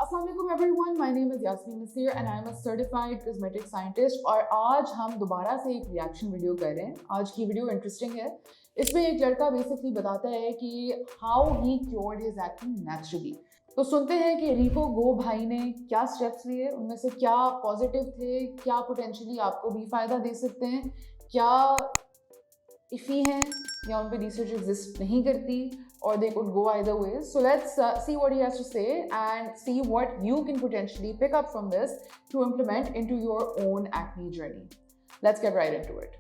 Assalamualaikum everyone, my name is Yasmin Nasir and I am a certified cosmetic scientist और आज हम दोबारा से एक रिएक्शन वीडियो कर रहे हैं। आज की वीडियो इंटरेस्टिंग है। इसमें एक लड़का बेसिकली बताता है कि how he cured his acne naturally. तो सुनते हैं कि रिको गो भाई ने क्या स्टेप्स लिए, उनमें से क्या पॉजिटिव थे, क्या पोटेंशियली आपको भी फ़ायदा दे सकते हैं, क्या इफ़ी हैं या उन पर रिसर्च एग्जिस्ट नहीं करती, or they could go either way. So let's see what he has to say and see what you can potentially pick up from this to implement into your own acne journey. Let's get right into it.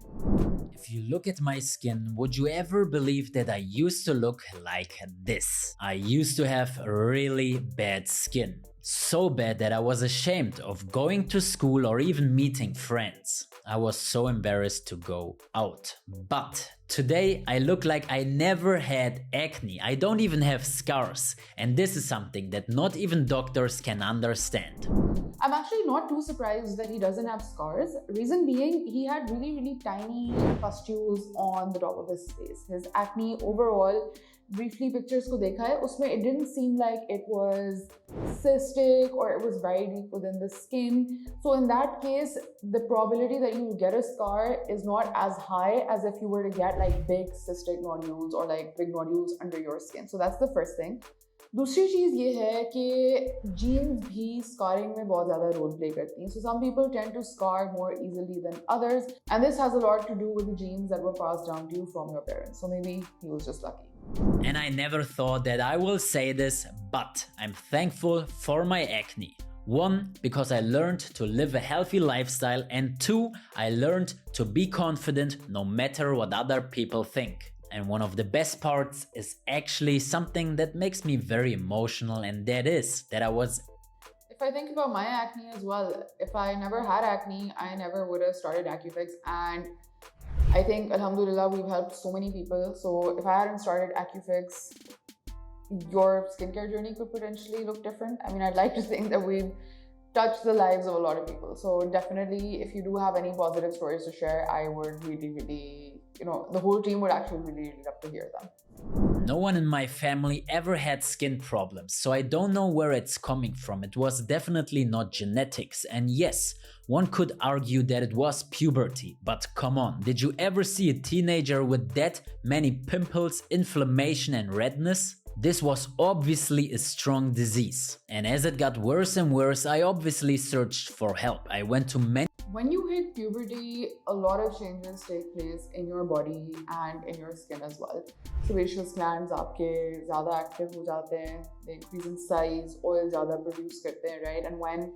If you look at my skin, would you ever believe that I used to look like this? I used to have really bad skin. So bad that I was ashamed of going to school or even meeting friends. I was so embarrassed to go out. But today I look like I never had acne. I don't even have scars. And this is something that not even doctors can understand. I'm actually not too surprised that he doesn't have scars. Reason being, he had really tiny pustules on the top of his face. His acne overall, briefly pictures ko dekha hai, usme it didn't seem like it was cystic or it was very deep within the skin. So in that case, the probability that you get a scar is not as high as if you were to get like big cystic nodules or like big nodules under your skin. So that's the first thing. दूसरी चीज़ ये है कि jeans भी scarring में बहुत ज़्यादा role play करती हैं. So some people tend to scar more easily than others, and this has a lot to do with the genes that were passed down to you from your parents. So maybe he was just lucky. And I never thought that I will say this, but I'm thankful for my acne. 1, because I learned to live a healthy lifestyle, and 2, I learned to be confident no matter what other people think. And one of the best parts is actually something that makes me very emotional, and that is that I was... If I think about my acne as well, if I never had acne, I never would have started AccuFix, and I think, alhamdulillah, we've helped so many people. So if I hadn't started AccuFix, your skincare journey could potentially look different. I mean, I'd like to think that we've touched the lives of a lot of people. So definitely, if you do have any positive stories to share, I would really, the whole team would actually really love to hear them. No one in my family ever had skin problems, so I don't know where it's coming from. It was definitely not genetics. And yes, one could argue that it was puberty. But come on, did you ever see a teenager with that many pimples, inflammation and redness? This was obviously a strong disease. And as it got worse and worse, I obviously searched for help. I went to many... When you hit puberty, a lot of changes take place in your body and in your skin as well. Sebaceous glands आपके ज़्यादा active हो जाते हैं, they increase in size, oil ज़्यादा produce करते हैं, right? And when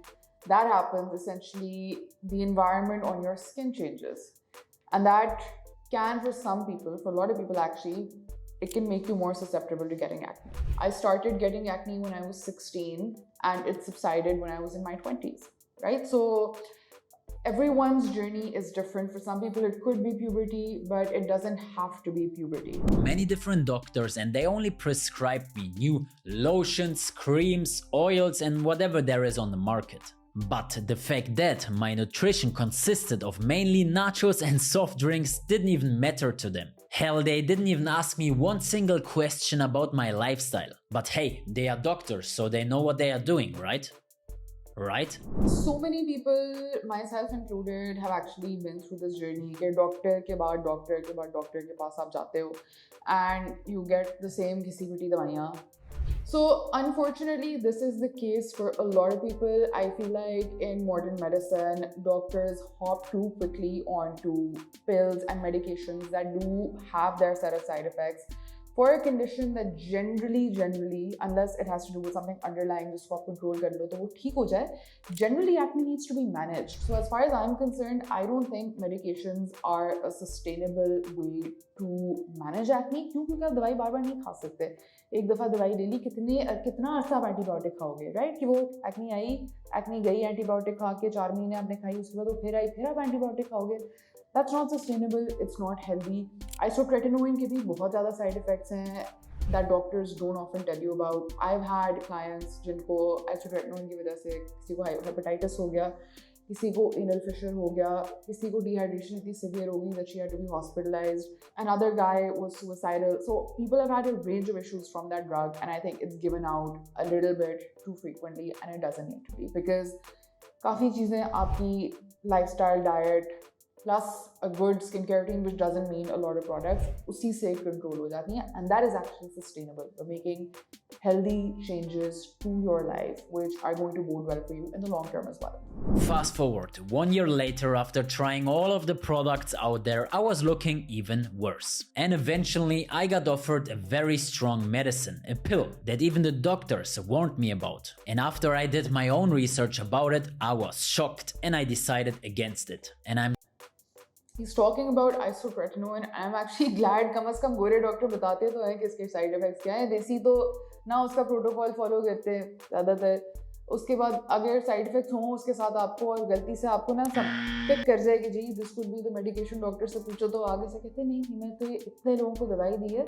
that happens, essentially the environment on your skin changes. And that can, for some people, for a lot of people actually, it can make you more susceptible to getting acne. I started getting acne when I was 16 and it subsided when I was in my 20s, right? So everyone's journey is different. For some people, it could be puberty, but it doesn't have to be puberty. Many different doctors, and they only prescribed me new lotions, creams, oils, and whatever there is on the market. But the fact that my nutrition consisted of mainly nachos and soft drinks didn't even matter to them. Hell, they didn't even ask me one single question about my lifestyle. But hey, they are doctors, so they know what they are doing, right? Right? So many people, myself included, have actually been through this journey. कि doctor के बाद doctor के पास आप जाते हो and you get the same घिसी-पिटी दवाइयाँ. So unfortunately, this is the case for a lot of people. I feel like in modern medicine, doctors hop too quickly onto pills and medications that do have their set of side effects for a condition that generally, unless it has to do with something underlying, जिसको आप control कर लो तो वो ठीक हो जाए, generally acne needs to be managed. So as far as I'm concerned, I don't think medications are a sustainable way to manage acne. क्योंकि आप दवाई बार-बार नहीं खा सकते. एक दफ़ा दवाई ले ली, कितना अर्सा आप एंटीबायोटिक खाओगे, राइट? कि वो एक्ने आई, एक्ने गई, एंटीबायोटिक खा के 4 महीने आपने खाई, उसके बाद वो फिर आई, फिर आप एंटीबायोटिक खाओगे. That's not sustainable, it's not healthy. Isotretinoin के भी बहुत ज़्यादा side effects हैं that doctors don't often tell you about. I've had clients जिनको isotretinoin की वजह से किसी को hepatitis हो गया किसी को anal fissure हो गया, किसी को dehydration इतनी severe हो गई that she had to be hospitalized. Another guy was suicidal. So people have had a range of issues from that drug, and I think it's given out a little bit too frequently, and it doesn't need to be, because काफ़ी चीज़ें आपकी lifestyle, diet plus a good skincare routine, which doesn't mean a lot of products, उसी से control हो जाती हैं, and that is actually sustainable. You're making healthy changes to your life, which are going to bode well for you in the long term as well. Fast forward 1 year later, after trying all of the products out there, I was looking even worse. And eventually I got offered a very strong medicine, a pill that even the doctors warned me about. And after I did my own research about it, I was shocked and I decided against it. And I'm He's talking about isotretinoin. I'm actually glad कम से कम गोरे doctor बताते तो हैं कि इसके side effects क्या हैं. देसी तो ना उसका प्रोटोकॉल फॉलो करते हैं ज़्यादातर. उसके बाद अगर साइड इफेक्ट्स हों उसके साथ आपको और गलती से आपको ना सब पिक कर जाए कि जी this could be the medication, doctor से पूछो तो आगे से कहते नहीं मैं तो ये इतने लोगों को दवाई दी है,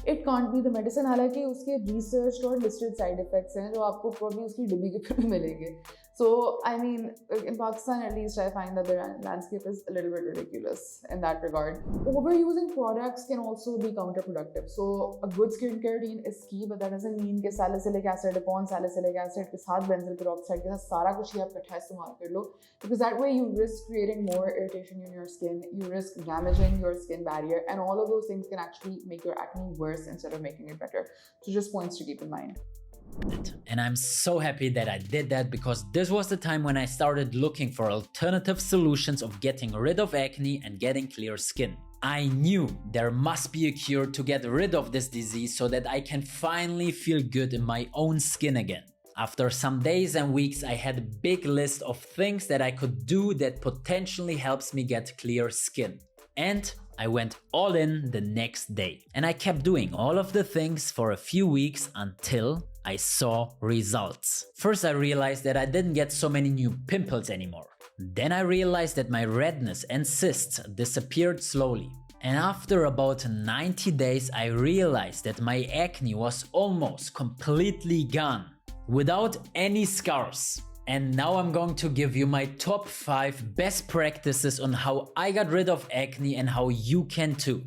it can't be the medicine. हालांकि उसके रिसर्च और लिस्टेड साइड इफेक्ट्स हैं जो आपको प्रॉब्ली उसकी डिब्बी के फिर भी मिलेंगे. So, I mean, in Pakistan at least, I find that the landscape is a little bit ridiculous in that regard. Overusing products can also be counterproductive. So, a good skincare routine is key, but that doesn't mean कि salicylic acid upon salicylic acid के साथ benzyl peroxide के साथ सारा कुछ ही आप इकट्ठा इस्तेमाल कर लो, because that way you risk creating more irritation in your skin, you risk damaging your skin barrier, and all of those things can actually make your acne worse instead of making it better. So, just points to keep in mind. And I'm so happy that I did that, because this was the time when I started looking for alternative solutions of getting rid of acne and getting clear skin. I knew there must be a cure to get rid of this disease so that I can finally feel good in my own skin again. After some days and weeks, I had a big list of things that I could do that potentially helps me get clear skin. And I went all in the next day. And I kept doing all of the things for a few weeks until I saw results. First, I realized that I didn't get so many new pimples anymore. Then I realized that my redness and cysts disappeared slowly. And after about 90 days, I realized that my acne was almost completely gone, without any scars. And now I'm going to give you my top 5 best practices on how I got rid of acne and how you can too.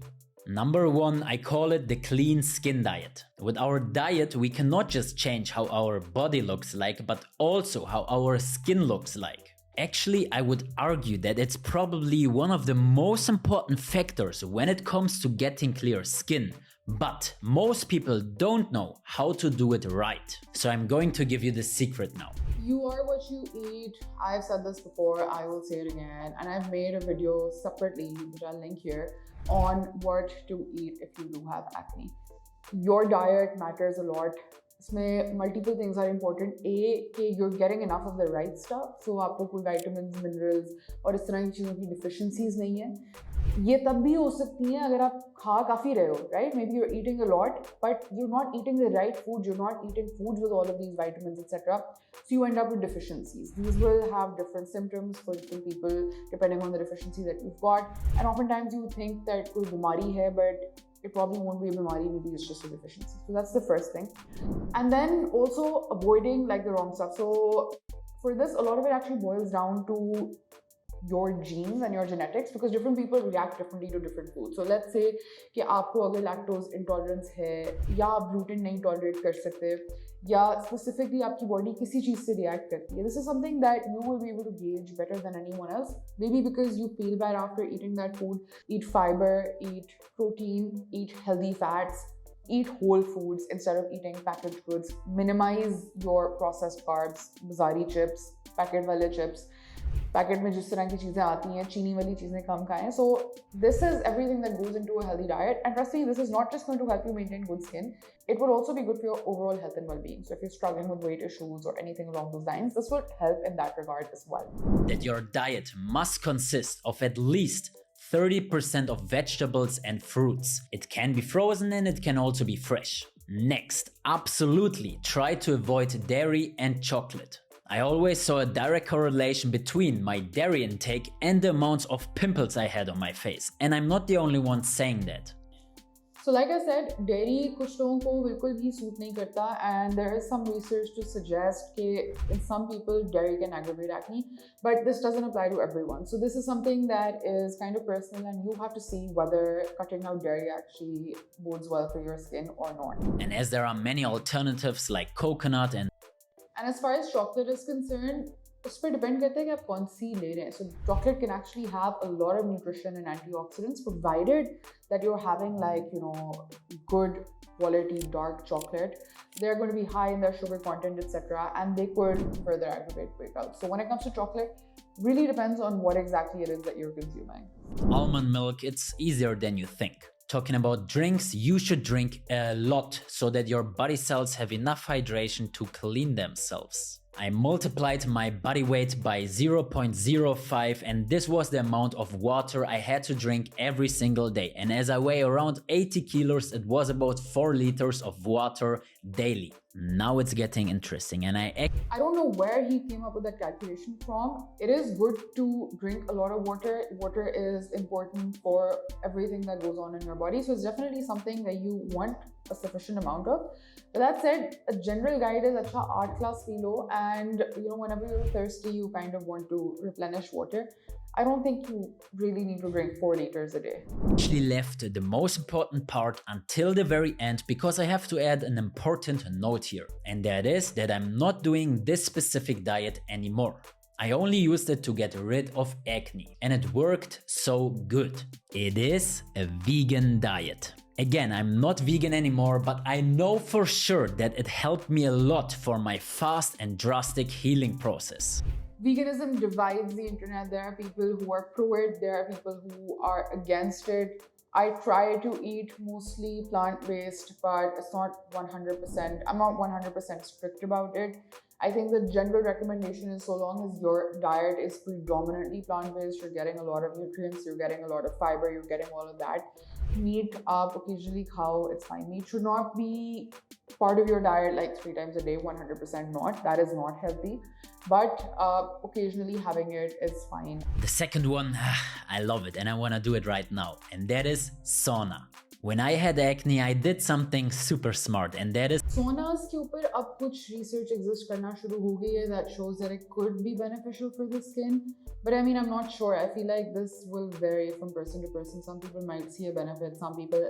Number 1, I call it the clean skin diet. With our diet, we cannot just change how our body looks like, but also how our skin looks like. Actually, I would argue that it's probably one of the most important factors when it comes to getting clear skin. But most people don't know how to do it right. So I'm going to give you the secret now. You are what you eat. I've said this before, I will say it again. And I've made a video separately, which I'll link here, on what to eat if you do have acne. Your diet matters a lot. इसमें multiple things are important. A, कि you're getting enough of the right stuff. So आपको कोई vitamins, minerals और इस तरह की चीज़ों की deficiencies नहीं है. ये तब भी हो सकती हैं अगर आप खा काफ़ी रहे हो, right? Maybe you're eating a lot, but you're not eating the right food. You're not eating foods with all of these vitamins, etc. So you end up with deficiencies. These will have different symptoms for different people depending on the deficiency that you've got. And oftentimes you think that कोई बीमारी है, but it probably won't be a bimari, maybe it's just a deficiency. So that's the first thing. And then also avoiding like the wrong stuff. So for this, a lot of it actually boils down to your genes and your genetics, because different people react differently to different foods. So let's say कि आपको अगर lactose intolerance है या आप gluten नहीं tolerate कर सकते या specifically आपकी body किसी चीज़ से react करती है. This is something that you will be able to gauge better than anyone else. Maybe because you feel bad after eating that food. Eat fiber, eat protein, eat healthy fats, eat whole foods instead of eating packaged goods. Minimize your processed carbs, bazari chips, packet wale chips. Packet में जिस तरह की चीज़ें आती हैं, चीनी वाली चीज़ें कम खाएं. So this is everything that goes into a healthy diet, and trust me, this is not just going to help you maintain good skin. It will also be good for your overall health and well-being. So if you're struggling with weight issues or anything along those lines, this will help in that regard as well. That your diet must consist of at least 30% of vegetables and fruits. It can be frozen and it can also be fresh. Next, absolutely try to avoid dairy and chocolate. I always saw a direct correlation between my dairy intake and the amounts of pimples I had on my face, and I'm not the only one saying that. So like I said, dairy कुछ लोगों को बिल्कुल भी suit नहीं करता, and there is some research to suggest that in some people dairy can aggravate acne, but this doesn't apply to everyone. So this is something that is kind of personal, and you have to see whether cutting out dairy actually bodes well for your skin or not. And as there are many alternatives like coconut And as far as chocolate is concerned, उस पर depend करता है कि आप कौन सी ले रहे हैं. So chocolate can actually have a lot of nutrition and antioxidants, provided that you're having good quality dark chocolate. They're going to be high in their sugar content, etc., and they could further aggravate breakouts. So when it comes to chocolate, really depends on what exactly it is that you're consuming. almond milk, it's easier than you think. Talking about drinks, you should drink a lot so that your body cells have enough hydration to clean themselves. I multiplied my body weight by 0.05, and this was the amount of water I had to drink every single day. And as I weigh around 80 kilos, it was about 4 liters of water daily. Now it's getting interesting, and I don't know where he came up with that calculation from. It is good to drink a lot of water. Water is important for everything that goes on in your body, so it's definitely something that you want a sufficient amount of. But that said, a general guide is acha 8 glass pee lo, and whenever you're thirsty, you kind of want to replenish water. I don't think you really need to drink 4 liters a day. actually left the most important part until the very end, because I have to add an important note here, and that is that I'm not doing this specific diet anymore. I only used it to get rid of acne, and it worked so good. It is a vegan diet. Again, I'm not vegan anymore, but I know for sure that it helped me a lot for my fast and drastic healing process. Veganism divides the internet. There are people who are pro it, there are people who are against it. I try to eat mostly plant-based, but it's not 100%. I'm not 100% strict about it. I think the general recommendation is, so long as your diet is predominantly plant-based, you're getting a lot of nutrients, you're getting a lot of fiber, you're getting all of that. Meat occasionally khao, it's fine. Meat should not be part of your diet like 3 times a day, 100% not. That is not healthy. But occasionally having it is fine. The second one, I love it and I want to do it right now, and that is sauna. When I had acne, I did something super smart, and that is saunas के ऊपर अब कुछ research exist करना शुरू हो गई है that shows that it could be beneficial for the skin. But I mean, I'm not sure. I feel like this will vary from person to person. Some people might see a benefit. Some people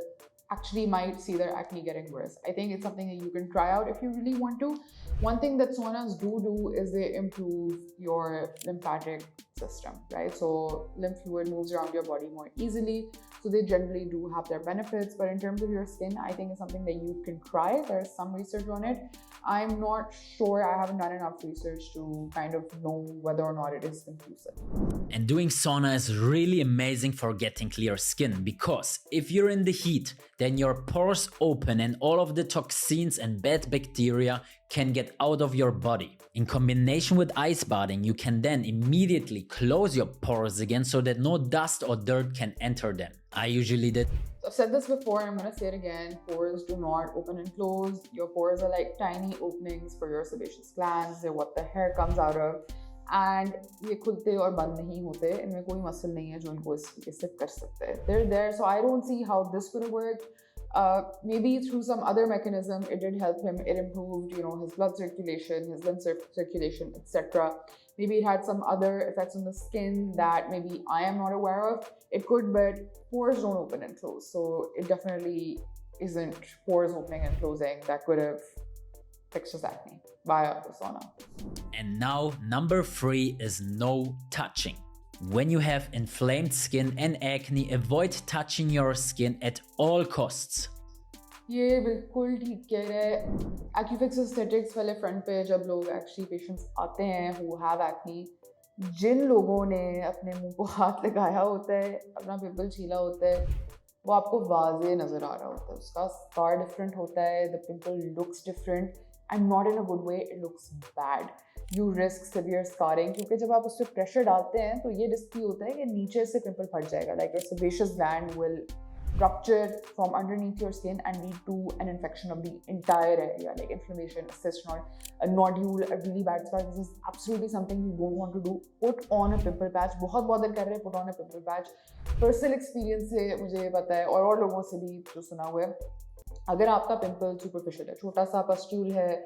actually might see their acne getting worse. I think it's something that you can try out if you really want to. One thing that saunas do is they improve your lymphatic system, right? So lymph fluid moves around your body more easily. So they generally do have their benefits. But in terms of your skin, I think it's something that you can try. There's some research on it. I'm not sure. I haven't done enough research to kind of know whether or not it is conclusive. And doing sauna is really amazing for getting clear skin, because if you're in the heat, then your pores open and all of the toxins and bad bacteria can get out of your body. In combination with ice bathing, you can then immediately close your pores again so that no dust or dirt can enter them. I usually did. I've said this before, I'm going to say it again. Pores do not open and close. Your pores are like tiny openings for your sebaceous glands. They're what the hair comes out of. And ये खुलते और बंद नहीं होते. इनमें कोई muscle नहीं है जो इनको इस तरीके से कर सकते हैं. They're there, so I don't see how this could have worked. Maybe through some other mechanism, it did help him. It improved, his blood circulation, his lymph circulation, etc. Maybe it had some other effects on the skin that maybe I am not aware of. It could, but pores don't open and close. So it definitely isn't pores opening and closing that could have fixed his acne via the sauna. And now, number 3 is no touching. When you have inflamed skin and acne, avoid touching your skin at all costs. ये बिल्कुल ठीक कह रहे हैं. Acufix Aesthetics वाले front पे जब लोग actually patients आते हैं who have acne, जिन लोगों ने अपने मुंह को हाथ लगाया होता है, अपना पिंपल छीला होता है, वो आपको वाज़े नज़र आ रहा होता है. उसका scar different होता है, the pimple looks different, and not in a good way. It looks bad. You risk severe scarring, क्योंकि जब आप उस पर प्रेशर डालते हैं तो ये रिस्क भी होता है कि नीचे से पिंपल फट जाएगा. Like your sebaceous gland will rupture from underneath your skin and lead to an infection of the entire area, like inflammation, a cyst, a nodule, a really bad scar. This is absolutely something you don't want to do. Put on a pimple patch. बहुत bother कर रहे हैं, put on a pimple patch. Personal experience से मुझे ये पता है और लोगों से भी जो सुना हुआ है, अगर आपका पिंपल सुपरफिशियल है, छोटा सा पस्ट्यूल है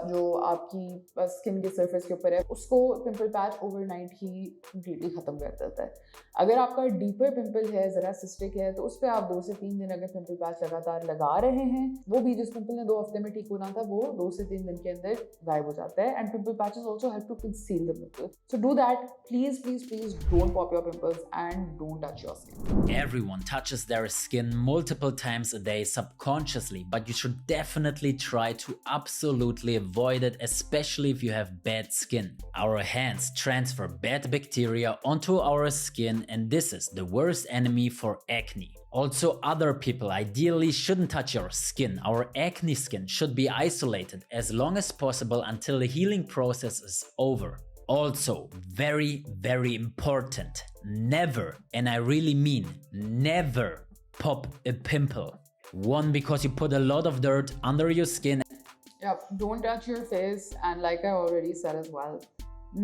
जो आपकी स्किन के सरफेस के ऊपर है, उसको पिंपल पैच ओवरनाइट ही कंप्लीटली ख़त्म कर देता है। अगर आपका डीपर पिंपल है, ज़रा सिस्टिक है, तो उस पर आप 2 से 3 दिन अगर पिंपल पैच लगातार लगा रहे हैं, वो भी जिस पिंपल ने 2 हफ्ते में ठीक होना था, वो 2 से 3 दिन के अंदर गायब हो जाता है। And pimple patches also help to conceal the pimple. So do that, please please please don't pop your pimples and don't touch your skin. Everyone touches their skin multiple times a day subconsciously, but you should definitely try to absolutely avoid it, especially if you have bad skin. Our hands transfer bad bacteria onto our skin, and this is the worst enemy for acne. Also, other people ideally shouldn't touch your skin. Our acne skin should be isolated as long as possible until the healing process is over. Also, very important, never, and I really mean never, pop a pimple. One, because you put a lot of dirt under your skin. Yep, don't touch your face, and like I already said as well,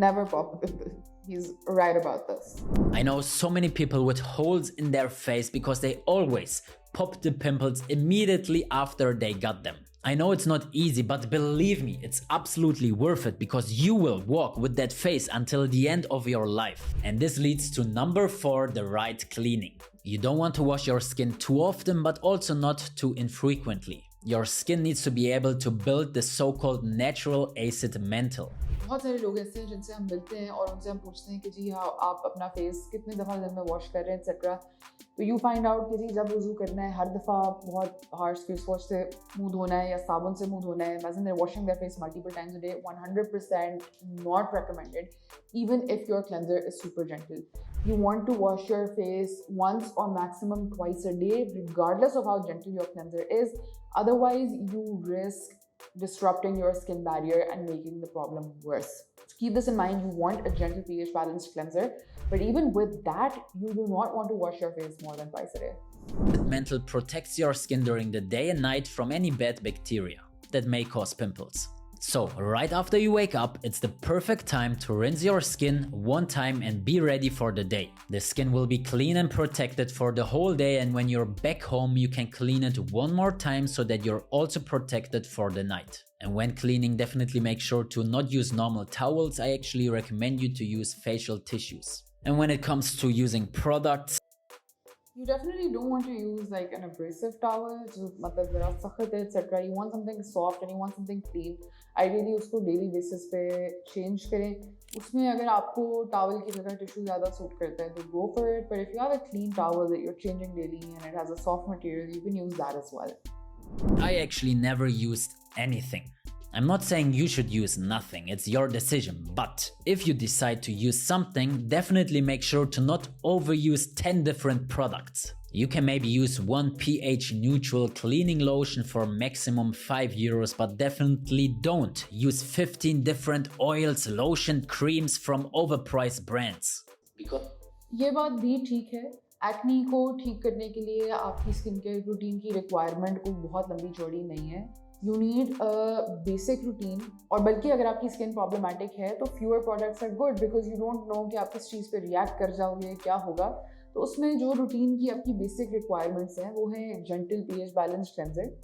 never pop a pimple. He's right about this. I know so many people with holes in their face because they always pop the pimples immediately after they got them. I know it's not easy, but believe me, it's absolutely worth it because you will walk with that face until the end of your life. And this leads to number 4, the right cleaning. You don't want to wash your skin too often, but also not too infrequently. Your skin needs to be able to build the so-called natural acid mantle. बहुत सारे लोग ऐसे हैं जिनसे हम मिलते हैं और उनसे हम पूछते हैं कि जी हाँ आप अपना फेस कितने दफ़ा दिन में वॉश कर रहे हैं एक्सेट्रा, तो यू फाइंड आउट कि जी जब वज़ू करना है हर दफ़ा बहुत हार्श फेस वॉश से मुंह धोना है या साबुन से मुंह धोना है। Imagine there washing there face multiple times a day, 100% not recommended, even if your cleanser is super gentle. You want to wash your face once or maximum twice a day, regardless of how gentle your cleanser is. Otherwise, you risk disrupting your skin barrier and making the problem worse. So keep this in mind. You want a gentle pH balanced cleanser, but even with that, you do not want to wash your face more than twice a day. The mantle protects your skin during the day and night from any bad bacteria that may cause pimples. So, right after you wake up, it's the perfect time to rinse your skin one time and be ready for the day. The skin will be clean and protected for the whole day, and when you're back home, you can clean it one more time so that you're also protected for the night. And when cleaning, definitely make sure to not use normal towels. I actually recommend you to use facial tissues. And when it comes to using products, you definitely don't want to use like an abrasive towel, जो मतलब ज़रा सख्त है etc. You want something soft and you want something clean. Ideally उसको daily basis पे change करें. उसमें अगर आपको towel की जगह tissue ज़्यादा सूट करता है तो go for it. But if you have a clean towel that you're changing daily and it has a soft material, you can use that as well. I actually never used anything. I'm not saying you should use nothing, it's your decision, but if you decide to use something, definitely make sure to not overuse 10 different products. You can maybe use one pH neutral cleaning lotion for maximum €5, but definitely don't use 15 different oils, lotion, creams from overpriced brands. Because ये बात भी ठीक है, acne को ठीक करने के लिए आपकी स्किन केयर रूटीन की रिक्वायरमेंट कोई बहुत लंबी चौड़ी नहीं है. You need a basic routine, और बल्कि अगर आपकी स्किन प्रॉब्लमेटिक है तो fewer products are good because you don't know कि आप किस चीज़ पे रिएक्ट कर जाओगे, क्या होगा. तो उसमें जो रूटीन की आपकी बेसिक रिक्वायरमेंट्स हैं वो हैं gentle pH balanced cleanser,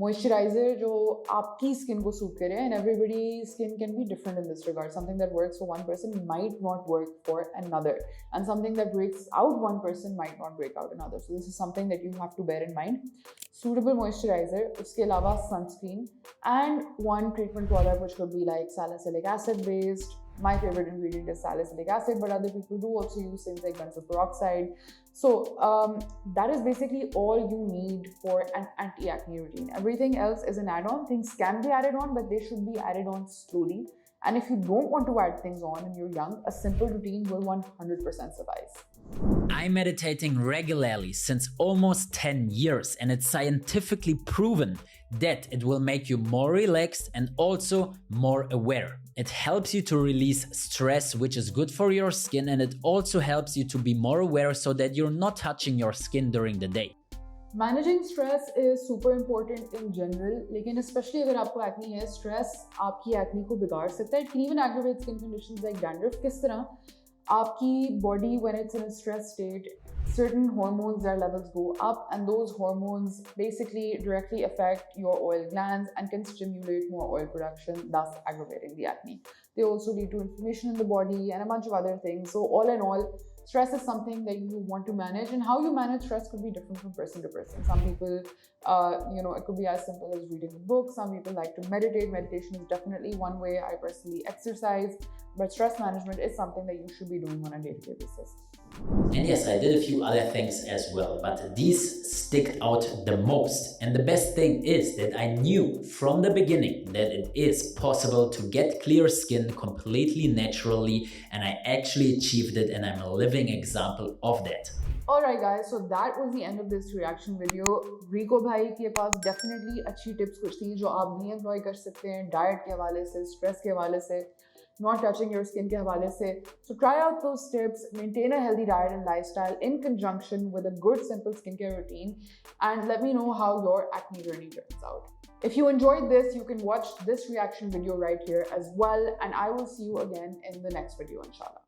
moisturiser जो आपकी स्किन को सूट करे, and everybody skin can be different in this regard. Something that works for one person might not work for another, and something that breaks out one person might not break out another. So this is something that you have to bear in mind. Suitable moisturizer, उसके अलावा sunscreen, and one treatment product which could be like salicylic acid based. My favorite ingredient is salicylic acid, but other people do also use things like benzoyl peroxide. So that is basically all you need for an anti-acne routine. Everything else is an add-on. Things can be added on, but they should be added on slowly. And if you don't want to add things on and you're young, a simple routine will 100% suffice. I'm meditating regularly since almost 10 years, and it's scientifically proven that it will make you more relaxed and also more aware. It helps you to release stress, which is good for your skin, and it also helps you to be more aware so that you're not touching your skin during the day. Managing stress is super important in general, लेकिन especially अगर आपको acne है, stress आपकी acne को बिगाड़ सकता है. It can even aggravate skin conditions like dandruff. किस तरह? आपकी body, when it's in a stress state, certain hormones, their levels go up, and those hormones basically directly affect your oil glands and can stimulate more oil production, thus aggravating the acne. They also lead to inflammation in the body and a bunch of other things. So all in all, stress is something that you want to manage, and how you manage stress could be different from person to person. Some people, it could be as simple as reading a book. Some people like to meditate. Meditation is definitely one way. I personally exercise, but stress management is something that you should be doing on a day-to-day basis. And yes, I did a few other things as well, but these sticked out the most. And the best thing is that I knew from the beginning that it is possible to get clear skin completely naturally, and I actually achieved it, and I'm a living example of that. Alright guys, so that was the end of this reaction video. Rico bhai के पास definitely अच्छी tips कुछ थी जो आप भी employ कर सकते हैं diet के हवाले से, stress के हवाले से, not touching your skin के हवाले से. So try out those tips, maintain a healthy diet and lifestyle in conjunction with a good simple skincare routine, and let me know how your acne journey turns out. If you enjoyed this, you can watch this reaction video right here as well, and I will see you again in the next video, inshallah.